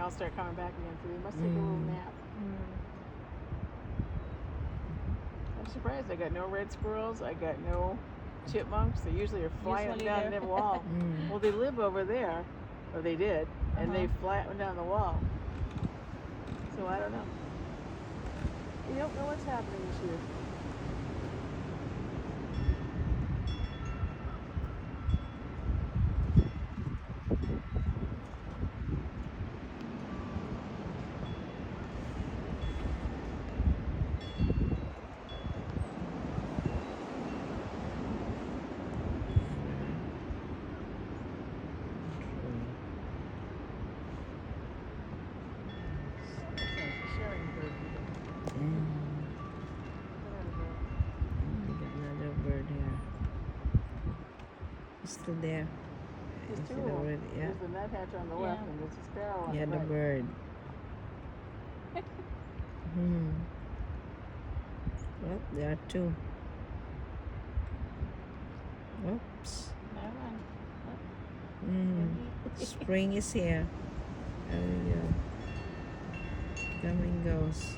I'll start coming back again. So they must take a little nap. I'm surprised I got no red squirrels. I got no chipmunks. They usually are flying Usually down they're- the wall. Well, they live over there, or they did, and they fly down the wall. So I don't know. We don't know what's happening this year. Another bird here. It's still there. There's Is two it of them. already? Yeah. There's the nuthatch on the left, and there's a sparrow on Yeah, the the right. bird. Well, there are two. Oops. Spring is here. There we go. Come and goes.